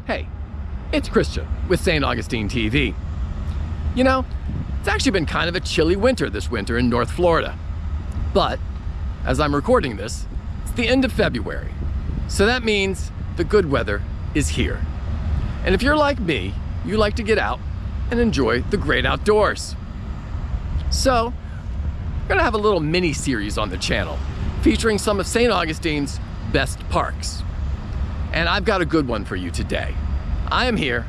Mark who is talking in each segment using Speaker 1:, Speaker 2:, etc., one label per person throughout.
Speaker 1: Hey, it's Christian with St. Augustine TV. You know, it's actually been kind of a chilly winter this winter in North Florida. But, as I'm recording this, it's the end of February. So that means the good weather is here. And if you're like me, you like to get out and enjoy the great outdoors. So, we're gonna have a little mini-series on the channel featuring some of St. Augustine's best parks. And I've got a good one for you today. I am here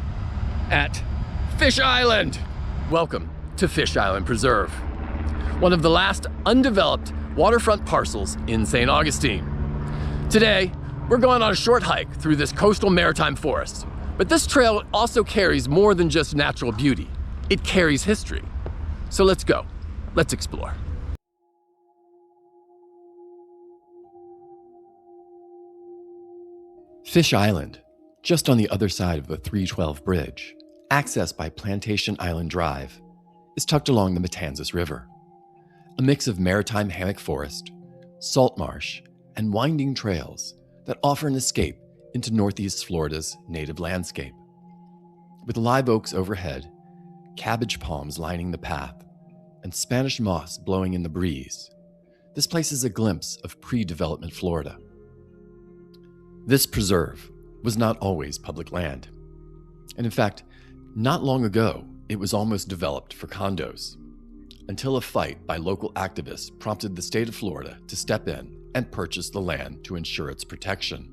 Speaker 1: at Fish Island. Welcome to Fish Island Preserve, one of the last undeveloped waterfront parcels in St. Augustine. Today, we're going on a short hike through this coastal maritime forest. But this trail also carries more than just natural beauty. It carries history. So let's go. Let's explore. Fish Island, just on the other side of the 312 bridge, accessed by Plantation Island Drive, is tucked along the Matanzas River. A mix of maritime hammock forest, salt marsh, and winding trails that offer an escape into Northeast Florida's native landscape. With live oaks overhead, cabbage palms lining the path, and Spanish moss blowing in the breeze, this place is a glimpse of pre-development Florida. This preserve was not always public land. And in fact, not long ago, it was almost developed for condos, until a fight by local activists prompted the state of Florida to step in and purchase the land to ensure its protection.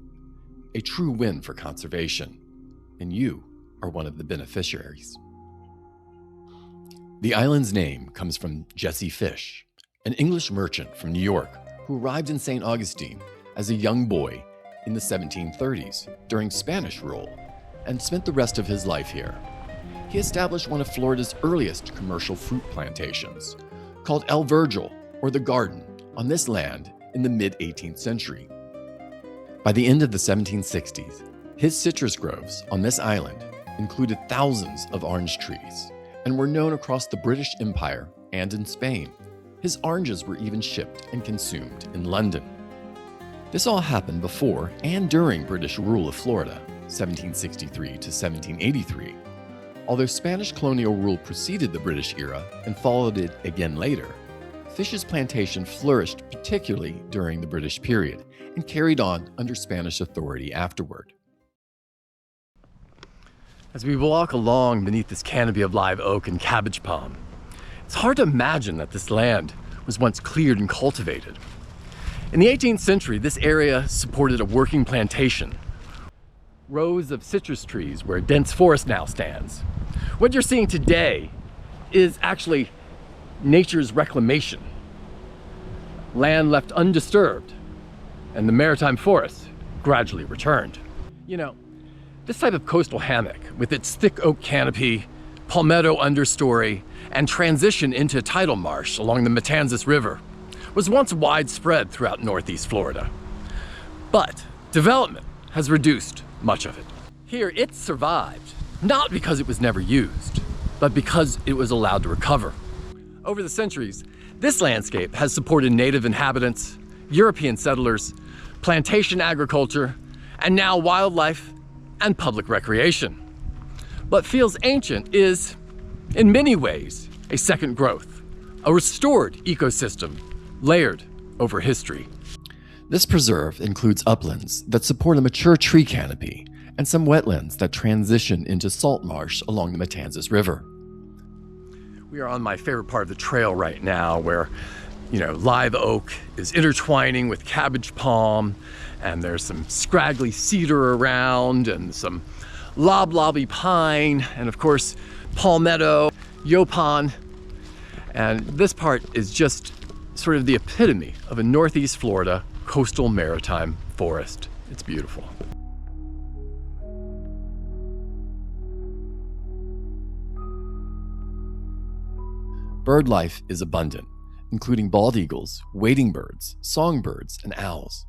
Speaker 1: A true win for conservation, and you are one of the beneficiaries. The island's name comes from Jesse Fish, an English merchant from New York who arrived in St. Augustine as a young boy in the 1730s during Spanish rule and spent the rest of his life here. He established one of Florida's earliest commercial fruit plantations, called El Vergel, or the Garden, on this land in the mid-18th century. By the end of the 1760s, his citrus groves on this island included thousands of orange trees and were known across the British Empire and in Spain. His oranges were even shipped and consumed in London. This all happened before and during British rule of Florida, 1763 to 1783. Although Spanish colonial rule preceded the British era and followed it again later, Fish's plantation flourished particularly during the British period and carried on under Spanish authority afterward. As we walk along beneath this canopy of live oak and cabbage palm, it's hard to imagine that this land was once cleared and cultivated. In the 18th century, this area supported a working plantation, rows of citrus trees where a dense forest now stands. What you're seeing today is actually nature's reclamation. Land left undisturbed, and the maritime forest gradually returned. You know, this type of coastal hammock, with its thick oak canopy, palmetto understory, and transition into tidal marsh along the Matanzas River, was once widespread throughout Northeast Florida. But development has reduced much of it. Here, it survived, not because it was never used, but because it was allowed to recover. Over the centuries, this landscape has supported native inhabitants, European settlers, plantation agriculture, and now wildlife and public recreation. What feels ancient is, in many ways, a second growth, a restored ecosystem layered over history. This preserve includes uplands that support a mature tree canopy and some wetlands that transition into salt marsh along the Matanzas River. We are on my favorite part of the trail right now where, live oak is intertwining with cabbage palm, and there's some scraggly cedar around and some loblolly pine, and of course, palmetto, yaupon. And this part is just sort of the epitome of a Northeast Florida coastal maritime forest. It's beautiful. Bird life is abundant, including bald eagles, wading birds, songbirds, and owls.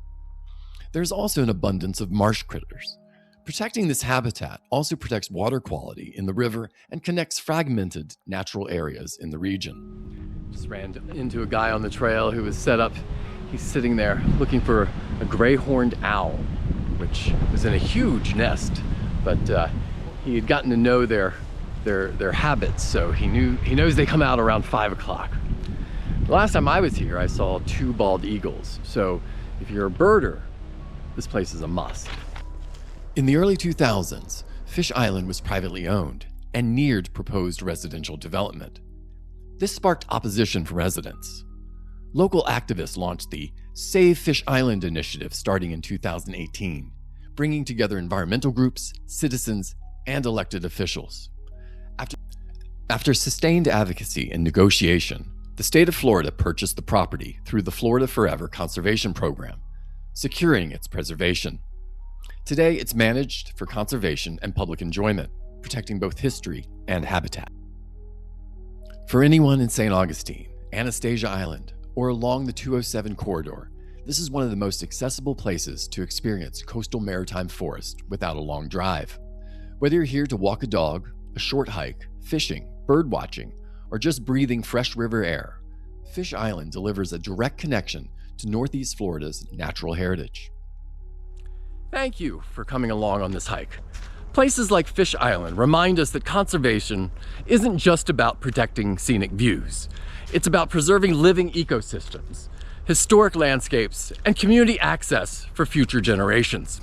Speaker 1: There's also an abundance of marsh critters. Protecting this habitat also protects water quality in the river and connects fragmented natural areas in the region. Just ran into a guy on the trail who was set up. He's sitting there looking for a gray-horned owl, which was in a huge nest but he had gotten to know their habits, so he knows they come out around 5 o'clock. The last time I was here, I saw 2 bald eagles, so if you're a birder, this place is a must. In the early 2000s, Fish Island was privately owned and neared proposed residential development. This sparked opposition from residents. Local activists launched the Save Fish Island initiative starting in 2018, bringing together environmental groups, citizens, and elected officials. After sustained advocacy and negotiation, the state of Florida purchased the property through the Florida Forever Conservation Program, securing its preservation. Today, it's managed for conservation and public enjoyment, protecting both history and habitat. For anyone in St. Augustine, Anastasia Island, or along the 207 corridor, this is one of the most accessible places to experience coastal maritime forest without a long drive. Whether you're here to walk a dog, a short hike, fishing, birdwatching, or just breathing fresh river air, Fish Island delivers a direct connection to Northeast Florida's natural heritage. Thank you for coming along on this hike. Places like Fish Island remind us that conservation isn't just about protecting scenic views. It's about preserving living ecosystems, historic landscapes, and community access for future generations.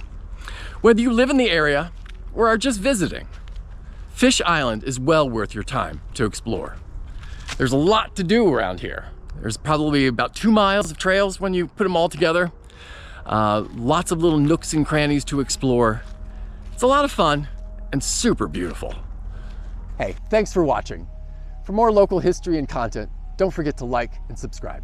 Speaker 1: Whether you live in the area or are just visiting, Fish Island is well worth your time to explore. There's a lot to do around here. There's probably about 2 miles of trails when you put them all together. Lots of little nooks and crannies to explore. It's a lot of fun and super beautiful. Hey, thanks for watching. For more local history and content, don't forget to like and subscribe.